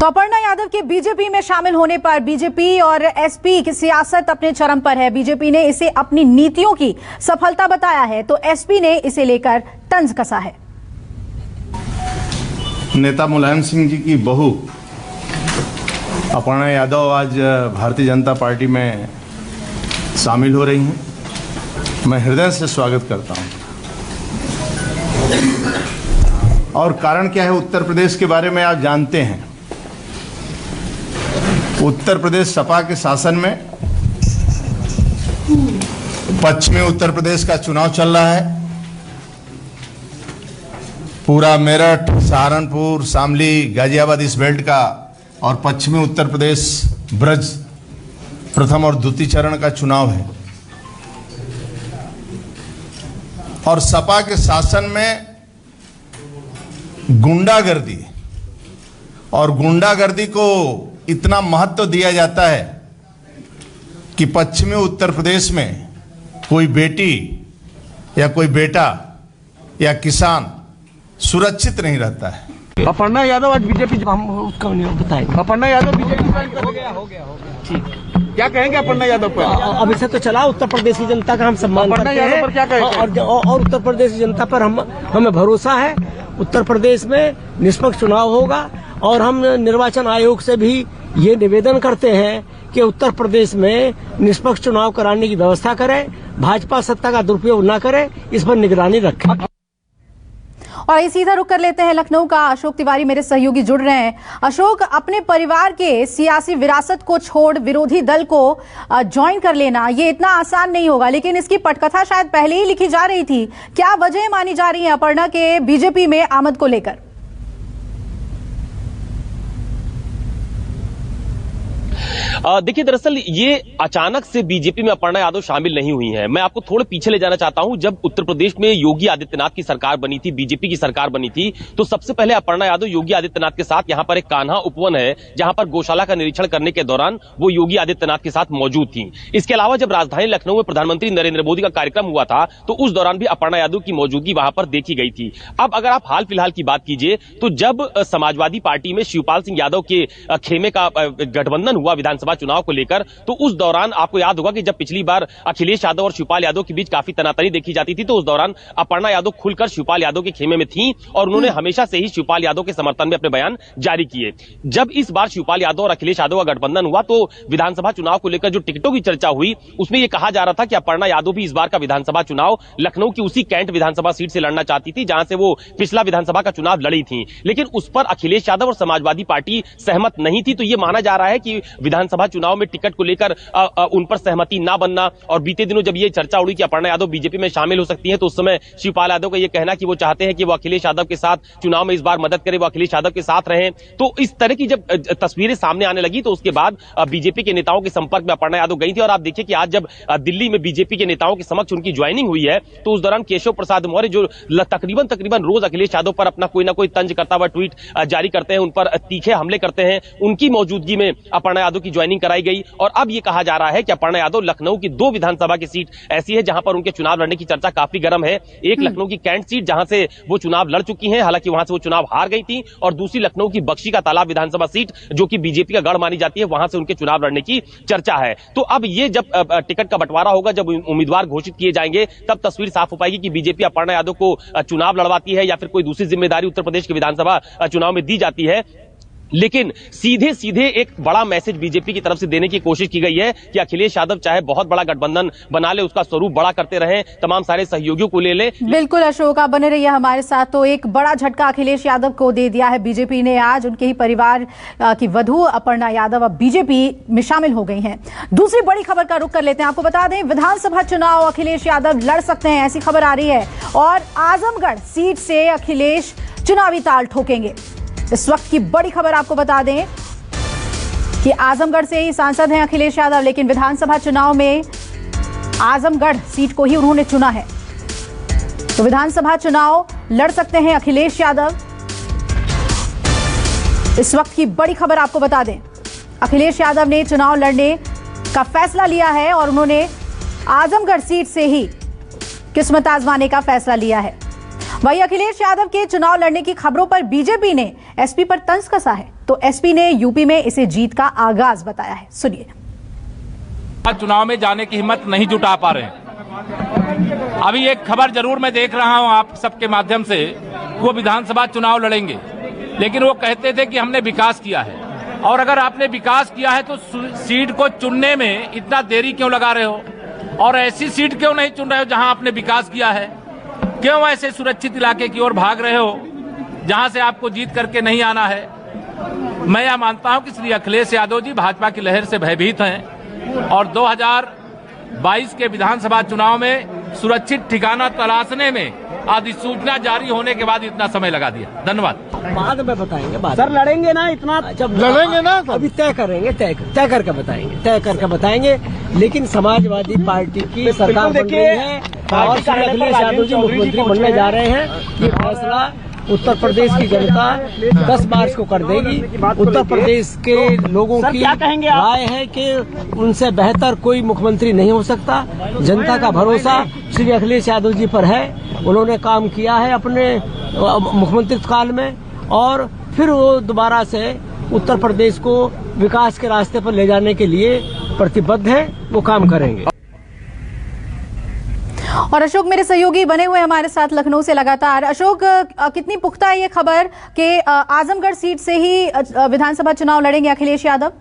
तो अपर्णा यादव के बीजेपी में शामिल होने पर बीजेपी और एसपी की सियासत अपने चरम पर है। बीजेपी ने इसे अपनी नीतियों की सफलता बताया है तो एसपी ने इसे लेकर तंज कसा है। नेता मुलायम सिंह जी की बहू अपर्णा यादव आज भारतीय जनता पार्टी में शामिल हो रही हैं। मैं हृदय से स्वागत करता हूं। और कारण क्या है, उत्तर प्रदेश के बारे में आप जानते हैं। उत्तर प्रदेश सपा के शासन में पश्चिमी उत्तर प्रदेश का चुनाव चल रहा है। पूरा मेरठ, सहारनपुर, शामली, गाजियाबाद इस बेल्ट का और पश्चिमी उत्तर प्रदेश ब्रज प्रथम और द्वितीय चरण का चुनाव है। और सपा के शासन में गुंडागर्दी और गुंडागर्दी को इतना महत्व दिया जाता है कि पश्चिमी उत्तर प्रदेश में कोई बेटी या कोई बेटा या किसान सुरक्षित नहीं रहता है। अपर्णा यादव आज बीजेपी हम उसका नहीं बताएंगे। अपर्णा यादव बीजेपी हो गया ठीक। क्या कहेंगे अपर्णा यादव पर? अब इसे तो चला उत्तर प्रदेश की जनता का हम सम्मान करते हैं। यादव पर क्या कहेंगे? और उत्तर प्रदेश की जनता पर हमें भरोसा है। उत्तर प्रदेश में निष्पक्ष चुनाव होगा और हम निर्वाचन आयोग से भी ये निवेदन करते हैं कि उत्तर प्रदेश में निष्पक्ष चुनाव कराने की व्यवस्था करें, भाजपा सत्ता का दुरुपयोग न करे, इस पर निगरानी रखें। और ये सीधा रुख कर लेते हैं लखनऊ का। अशोक तिवारी मेरे सहयोगी जुड़ रहे हैं। अशोक, अपने परिवार के सियासी विरासत को छोड़ विरोधी दल को ज्वाइन कर लेना ये इतना आसान नहीं होगा, लेकिन इसकी पटकथा शायद पहले ही लिखी जा रही थी। क्या वजह मानी जा रही है अपर्णा के बीजेपी में आमद को लेकर? देखिए, दरअसल ये अचानक से बीजेपी में अपर्णा यादव शामिल नहीं हुई हैं। मैं आपको थोड़े पीछे ले जाना चाहता हूं। जब उत्तर प्रदेश में योगी आदित्यनाथ की सरकार बनी थी, बीजेपी की सरकार बनी थी, तो सबसे पहले अपर्णा यादव योगी आदित्यनाथ के साथ यहां पर एक कान्हा उपवन है जहां पर गौशाला का निरीक्षण करने के दौरान वो योगी आदित्यनाथ के साथ मौजूद थी। इसके अलावा जब राजधानी लखनऊ में प्रधानमंत्री नरेंद्र मोदी का कार्यक्रम हुआ था तो उस दौरान भी अपर्णा यादव की मौजूदगी वहां पर देखी गई थी। अब अगर आप हाल फिलहाल की बात कीजिए तो जब समाजवादी पार्टी में शिवपाल सिंह यादव के खेमे का गठबंधन हुआ विधानसभा चुनाव को लेकर, तो उस दौरान आपको याद होगा कि जब पिछली बार अखिलेश यादव और शिवपाल यादव के बीच काफी तनातनी देखी जाती थी तो उस दौरान अपर्णा यादव खुलकर शिवपाल यादव के खेमे में थी और उन्होंने हमेशा से ही शिवपाल यादव के समर्थन में अपने बयान जारी किए। जब इस बार शिवपाल यादव और अखिलेश यादव का गठबंधन हुआ तो विधानसभा चुनाव को लेकर जो टिकटों की चर्चा हुई उसमें यह कहा जा रहा था कि अपर्णा यादव भी इस बार का विधानसभा चुनाव लखनऊ की उसी कैंट विधानसभा सीट से लड़ना चाहती थी जहां से वो पिछला विधानसभा का चुनाव लड़ी थी, लेकिन उस पर अखिलेश यादव और समाजवादी पार्टी सहमत नहीं थी। तो यह माना जा रहा है कि विधानसभा चुनाव में टिकट को लेकर उन पर सहमति ना बनना। और बीते दिनों जब ये चर्चा उड़ी कि अपर्णा यादव बीजेपी में शामिल हो सकती है तो उस समय शिवपाल यादव का यह कहना कि वो चाहते हैं कि वो अखिलेश यादव के साथ चुनाव में इस बार मदद करें, वो अखिलेश यादव के साथ रहें। तो इस तरह की जब तस्वीरें सामने आने लगी तो उसके बाद बीजेपी के नेताओं के संपर्क में अपर्णा यादव गई थी। और आप देखिए कि आज जब दिल्ली में बीजेपी के नेताओं के समक्ष उनकी ज्वाइनिंग हुई है तो उस दौरान केशव प्रसाद मौर्य जो तकरीबन रोज अखिलेश यादव पर अपना कोई ना कोई तंज करता हुआ ट्वीट जारी करते हैं, उन पर तीखे हमले करते हैं, उनकी मौजूदगी में अपर्णा यादव की ज्वाइनिंग कराई गई। और अब यह कहा जा रहा है कि अपर्णा यादव लखनऊ की 2 विधानसभा की सीट ऐसी है जहां पर उनके चुनाव लड़ने की चर्चा काफी गर्म है। एक लखनऊ की कैंट सीट जहां से वो चुनाव लड़ चुकी हैं, हालांकि वहां से वो चुनाव हार गई थी, और दूसरी लखनऊ की बख्शी का तालाब विधानसभा सीट जो कि बीजेपी का गढ़ मानी जाती है, वहां से उनके चुनाव लड़ने की चर्चा है। तो अब ये जब टिकट का बंटवारा होगा, जब उम्मीदवार घोषित किए जाएंगे, तब तस्वीर साफ हो पाएगी कि बीजेपी अपर्णा यादव को चुनाव लड़वाती है या फिर कोई दूसरी जिम्मेदारी उत्तर प्रदेश के विधानसभा चुनाव में दी जाती है। लेकिन सीधे एक बड़ा मैसेज बीजेपी की तरफ से देने की कोशिश की गई है कि अखिलेश यादव चाहे बहुत बड़ा गठबंधन बना ले, उसका स्वरूप बड़ा करते रहें, तमाम सारे सहयोगियों को ले ले। बिल्कुल अशोक, आप बने रहिए हमारे साथ। तो एक बड़ा झटका अखिलेश यादव को दे दिया है बीजेपी ने। आज उनके ही परिवार की वधू अपर्णा यादव अब बीजेपी में शामिल हो गई हैं। दूसरी बड़ी खबर का रुख कर लेते हैं। आपको बता दें, विधानसभा चुनाव अखिलेश यादव लड़ सकते हैं, ऐसी खबर आ रही है। और आजमगढ़ सीट से अखिलेश चुनावी ताल ठोकेंगे। इस वक्त की बड़ी खबर आपको बता दें कि आजमगढ़ से ही सांसद हैं अखिलेश यादव, लेकिन विधानसभा चुनाव में आजमगढ़ सीट को ही उन्होंने चुना है। तो विधानसभा चुनाव लड़ सकते हैं अखिलेश यादव। इस वक्त की बड़ी खबर आपको बता दें, अखिलेश यादव ने चुनाव लड़ने का फैसला लिया है और उन्होंने आजमगढ़ सीट से ही किस्मत आजमाने का फैसला लिया है। वहीं अखिलेश यादव के चुनाव लड़ने की खबरों पर बीजेपी ने एसपी पर तंज कसा है। तो एसपी ने यूपी में इसे जीत का आगाज बताया है। सुनिए। चुनाव में जाने की हिम्मत नहीं जुटा पा रहे हैं। अभी एक खबर जरूर मैं देख रहा हूं आप सबके माध्यम से, वो विधानसभा चुनाव लड़ेंगे, लेकिन वो कहते थे कि हमने विकास किया है। और अगर आपने विकास किया है तो सीट को चुनने में इतना देरी क्यों लगा रहे हो, और ऐसी सीट क्यों नहीं चुन रहे हो जहां आपने विकास किया है? क्यों ऐसे सुरक्षित इलाके की ओर भाग रहे हो जहां से आपको जीत करके नहीं आना है? मैं यह मानता हूं कि श्री अखिलेश यादव जी भाजपा की लहर से भयभीत हैं और 2022 के विधानसभा चुनाव में सुरक्षित ठिकाना तलाशने में अधिसूचना जारी होने के बाद इतना समय लगा दिया। धन्यवाद। बाद में बताएंगे, बाद सर लड़ेंगे ना, इतना जब लड़ेंगे ना अभी तय करेंगे, तय करके बताएंगे। लेकिन समाजवादी पार्टी की सरकार बन रही है और श्री अखिलेश यादव जी मुख्यमंत्री बनने जा रहे हैं। ये फैसला उत्तर प्रदेश की जनता 10 मार्च को कर देगी। उत्तर प्रदेश के लोगों की राय है कि उनसे बेहतर कोई मुख्यमंत्री नहीं हो सकता। जनता का भरोसा श्री अखिलेश यादव जी पर है। उन्होंने काम किया है अपने मुख्यमंत्री काल में और फिर वो दोबारा से उत्तर प्रदेश को विकास के रास्ते पर ले जाने के लिए प्रतिबद्ध है, वो काम करेंगे। और अशोक मेरे सहयोगी बने हुए हमारे साथ लखनऊ से लगातार। अशोक, कितनी पुख्ता है ये खबर कि आजमगढ़ सीट से ही विधानसभा चुनाव लड़ेंगे अखिलेश यादव?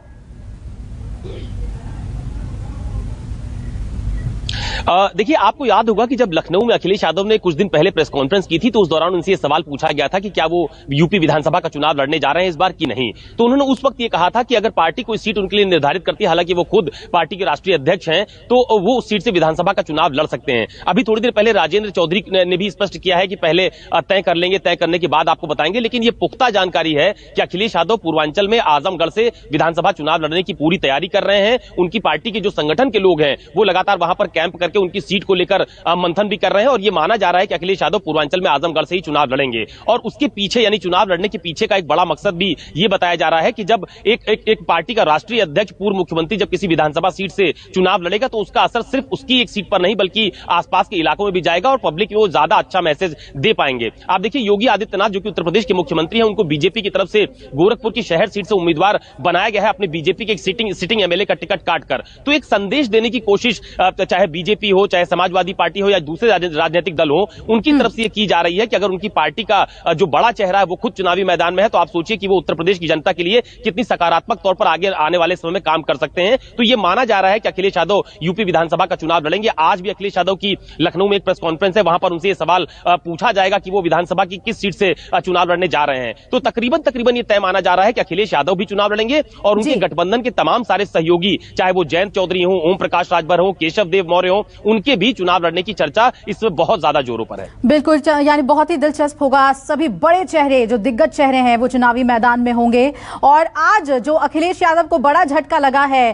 देखिए, आपको याद होगा कि जब लखनऊ में अखिलेश यादव ने कुछ दिन पहले प्रेस कॉन्फ्रेंस की थी तो उस दौरान उनसे ये सवाल पूछा गया था कि क्या वो यूपी विधानसभा का चुनाव लड़ने जा रहे हैं इस बार की नहीं। तो उन्होंने उस वक्त ये कहा था कि अगर पार्टी कोई सीट उनके लिए निर्धारित करती है, हालांकि वो खुद पार्टी के राष्ट्रीय अध्यक्ष हैं, तो वो उस सीट से विधानसभा का चुनाव लड़ सकते हैं। अभी थोड़ी देर पहले राजेंद्र चौधरी ने भी स्पष्ट किया है कि पहले तय कर लेंगे, तय करने के बाद आपको बताएंगे। लेकिन ये पुख्ता जानकारी है कि अखिलेश यादव पूर्वांचल में आजमगढ़ से विधानसभा चुनाव लड़ने की पूरी तैयारी कर रहे हैं। उनकी पार्टी के जो संगठन के लोग हैं वो लगातार वहां पर कैंप करके उनकी सीट को लेकर मंथन भी कर रहे हैं और ये माना जा रहा है कि अखिलेश यादव पूर्वांचल में आजमगढ़ से ही चुनाव लड़ेंगे। और उसके पीछे यानी चुनाव लड़ने के पीछे का एक बड़ा मकसद भी ये बताया जा रहा है कि जब एक पार्टी का राष्ट्रीय अध्यक्ष, पूर्व मुख्यमंत्री जब किसी विधानसभा सीट से चुनाव लड़ेगा तो उसका असर सिर्फ उसकी एक सीट पर नहीं बल्कि आसपास के इलाकों में भी जाएगा और पब्लिक को ज्यादा अच्छा मैसेज दे पाएंगे। आप देखिए, योगी आदित्यनाथ जो कि उत्तर प्रदेश के मुख्यमंत्री हैं, उनको बीजेपी की तरफ से गोरखपुर की शहर सीट से उम्मीदवार बनाया गया है अपने बीजेपी के एक सिटिंग एमएलए का टिकट काटकर। तो एक संदेश देने की कोशिश चाहे बीजेपी हो, चाहे समाजवादी पार्टी हो या दूसरे राजनीतिक दल हो, उनकी तरफ से ये की जा रही है कि अगर उनकी पार्टी का जो बड़ा चेहरा है वो खुद चुनावी मैदान में है तो आप सोचिए कि वो उत्तर प्रदेश की जनता के लिए कितनी सकारात्मक तौर पर आगे आने वाले समय में काम कर सकते हैं। तो ये माना जा रहा है कि अखिलेश यादव यूपी विधानसभा का चुनाव लड़ेंगे। आज भी अखिलेश यादव की लखनऊ में एक प्रेस कॉन्फ्रेंस है, वहां पर उनसे ये सवाल पूछा जाएगा कि वो विधानसभा की किस सीट से चुनाव लड़ने जा रहे हैं। तो तकरीबन ये तय माना जा रहा है कि अखिलेश यादव भी चुनाव लड़ेंगे और उनके गठबंधन के तमाम सारे सहयोगी, चाहे वो जयंत चौधरी हो, ओम प्रकाश राजभर हो, केशव देव मौर्य हो, उनके भी चुनाव लड़ने की चर्चा इसमें बहुत ज्यादा जोरों पर है। बिल्कुल, यानी बहुत ही दिलचस्प होगा। सभी बड़े चेहरे, जो दिग्गज चेहरे हैं, वो चुनावी मैदान में होंगे। और आज जो अखिलेश यादव को बड़ा झटका लगा है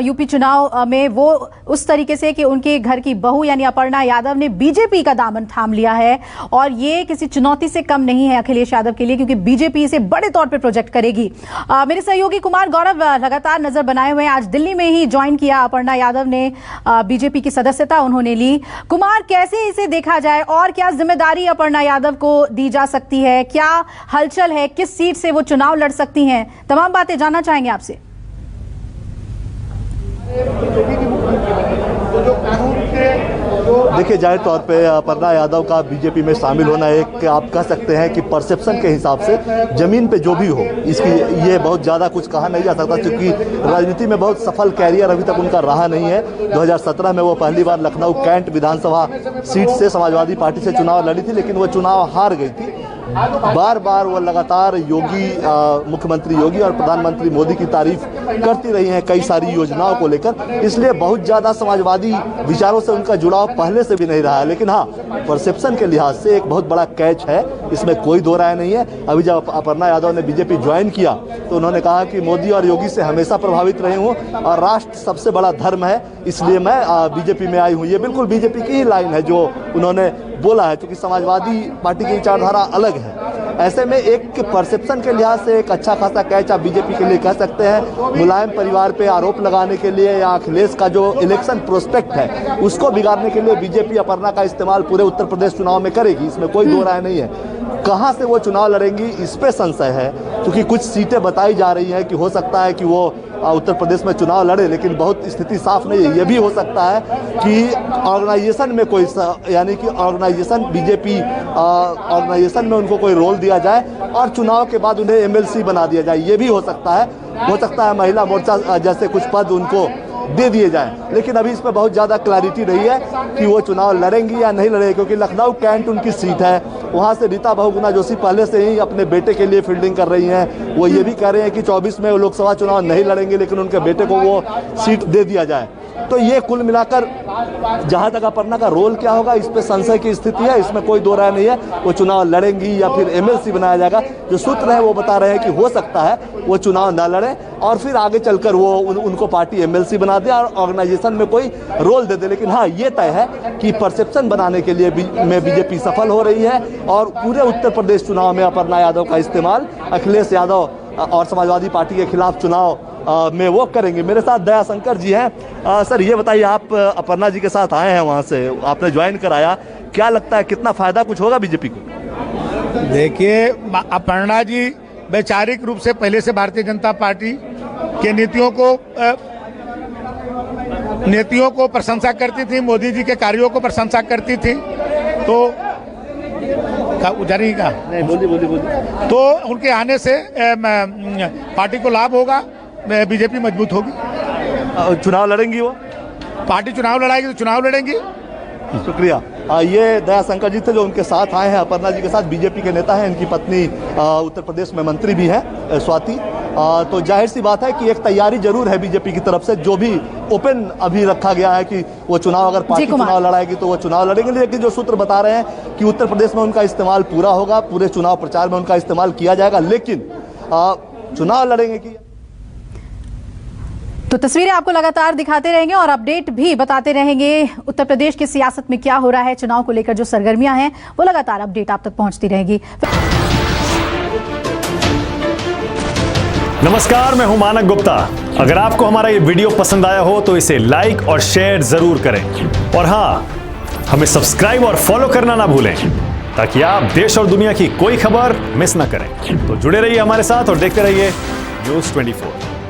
यूपी चुनाव में, वो उस तरीके से कि उनके घर की बहू यानी अपर्णा यादव ने बीजेपी का दामन थाम लिया है। और ये किसी चुनौती से कम नहीं है अखिलेश यादव के लिए, क्योंकि बीजेपी इसे बड़े तौर पर प्रोजेक्ट करेगी। मेरे सहयोगी कुमार गौरव लगातार नजर बनाए हुए हैं। आज दिल्ली में ही ज्वाइन किया अपर्णा यादव ने, बीजेपी की सदस्यता उन्होंने ली। कुमार, कैसे इसे देखा जाए और क्या जिम्मेदारी अपर्णा यादव को दी जा सकती है? क्या हलचल है? किस सीट से वो चुनाव लड़ सकती हैं? तमाम बातें जानना चाहेंगे आपसे। देखिए, जाहिर तौर पे अपर्णा यादव का बीजेपी में शामिल होना एक आप कह सकते हैं कि परसेप्शन के हिसाब से जमीन पे जो भी हो, इसकी ये बहुत ज़्यादा कुछ कहा नहीं जा सकता, क्योंकि राजनीति में बहुत सफल कैरियर अभी तक उनका रहा नहीं है। 2017 में वो पहली बार लखनऊ कैंट विधानसभा सीट से समाजवादी पार्टी से चुनाव लड़ी थी, लेकिन वो चुनाव हार गई थी। बार बार वो लगातार मुख्यमंत्री योगी और प्रधानमंत्री मोदी की तारीफ करती रही हैं कई सारी योजनाओं को लेकर, इसलिए बहुत ज़्यादा समाजवादी विचारों से उनका जुड़ाव पहले से भी नहीं रहा है। लेकिन हाँ, परसेप्शन के लिहाज से एक बहुत बड़ा कैच है, इसमें कोई दो राय नहीं है। अभी जब अपर्णा यादव ने बीजेपी ज्वाइन किया तो उन्होंने कहा कि मोदी और योगी से हमेशा प्रभावित रही हूँ और राष्ट्र सबसे बड़ा धर्म है, इसलिए मैं बीजेपी में आई हूँ। ये बिल्कुल बीजेपी की ही लाइन है जो उन्होंने बोला है, क्योंकि समाजवादी पार्टी की विचारधारा अलग है। ऐसे में एक परसेप्शन के लिहाज से एक अच्छा खासा कैच आप बीजेपी के लिए कह सकते हैं। मुलायम परिवार पे आरोप लगाने के लिए या अखिलेश का जो इलेक्शन प्रोस्पेक्ट है उसको बिगाड़ने के लिए बीजेपी अपर्णा का इस्तेमाल पूरे उत्तर प्रदेश चुनाव में करेगी, इसमें कोई दो राय नहीं है। कहां से वो चुनाव लड़ेंगी इस पे संशय है, क्योंकि कुछ सीटें बताई जा रही हैं कि हो सकता है कि वो उत्तर प्रदेश में चुनाव लड़े, लेकिन बहुत स्थिति साफ नहीं है। ये भी हो सकता है कि ऑर्गेनाइजेशन में कोई यानी कि ऑर्गेनाइजेशन बीजेपी ऑर्गेनाइजेशन में उनको कोई रोल दिया जाए और चुनाव के बाद उन्हें एमएलसी बना दिया जाए। ये भी हो सकता है महिला मोर्चा जैसे कुछ पद उनको दे दिए जाएं। लेकिन अभी इसमें बहुत ज़्यादा क्लैरिटी नहीं है कि वो चुनाव लड़ेंगी या नहीं लड़ेंगी, क्योंकि लखनऊ कैंट उनकी सीट है। वहाँ से रीता बहुगुणा जोशी पहले से ही अपने बेटे के लिए फील्डिंग कर रही हैं। वो ये भी कह रहे हैं कि 24 में वो लोकसभा चुनाव नहीं लड़ेंगे, लेकिन उनके बेटे को वो सीट दे दिया जाए। तो ये कुल मिलाकर जहां तक अपर्णा का रोल क्या होगा इस पे संशय की स्थिति है, इसमें कोई दो राय नहीं है। वो चुनाव लड़ेंगी या फिर एमएलसी बनाया जाएगा, जो सूत्र है वो बता रहे हैं कि हो सकता है वो चुनाव ना लड़े और फिर आगे चलकर वो उनको पार्टी एमएलसी बना दे और ऑर्गेनाइजेशन में कोई रोल दे दे। लेकिन हाँ, ये तय है कि परसेप्शन बनाने के लिए में बीजेपी सफल हो रही है और पूरे उत्तर प्रदेश चुनाव में अपर्णा यादव का इस्तेमाल अखिलेश यादव और समाजवादी पार्टी के खिलाफ चुनाव में वो करेंगे। मेरे साथ दया शंकर जी हैं। सर ये बताइए, आप अपर्णा जी के साथ आए हैं, वहाँ से आपने ज्वाइन कराया, क्या लगता है कितना फायदा कुछ होगा बीजेपी को? देखिए, अपर्णा जी वैचारिक रूप से पहले से भारतीय जनता पार्टी के नीतियों को प्रशंसा करती थी, मोदी जी के कार्यों को प्रशंसा करती थी। तो उजारी का नहीं, बोलिए। तो उनके आने से पार्टी को लाभ होगा, बीजेपी मजबूत होगी। चुनाव लड़ेंगी वो? पार्टी चुनाव लड़ाएगी तो चुनाव लड़ेंगी। शुक्रिया। ये दया शंकर जी थे जो उनके साथ आए हैं अपर्णा जी के साथ। बीजेपी के नेता हैं, इनकी पत्नी उत्तर प्रदेश में मंत्री भी हैं स्वाति। तो जाहिर सी बात है कि एक तैयारी जरूर है बीजेपी की तरफ से, जो भी ओपन अभी रखा गया है कि वो चुनाव अगर पार्टी चुनाव लड़ाएगी तो वो चुनाव लड़ेंगे। लेकिन जो सूत्र बता रहे हैं कि उत्तर प्रदेश में उनका इस्तेमाल पूरा होगा, पूरे चुनाव प्रचार में उनका इस्तेमाल किया जाएगा, लेकिन चुनाव लड़ेंगे कि तो तस्वीरें आपको लगातार दिखाते रहेंगे और अपडेट भी बताते रहेंगे। उत्तर प्रदेश की सियासत में क्या हो रहा है, चुनाव को लेकर जो सरगर्मियां हैं वो लगातार अपडेट आप तक पहुंचती रहेगी। नमस्कार, मैं हूं मानक गुप्ता। अगर आपको हमारा ये वीडियो पसंद आया हो तो इसे लाइक और शेयर जरूर करें और हाँ, हमें सब्सक्राइब और फॉलो करना ना भूलें ताकि आप देश और दुनिया की कोई खबर मिस ना करें। तो जुड़े रहिए हमारे साथ और देखते रहिए News 24।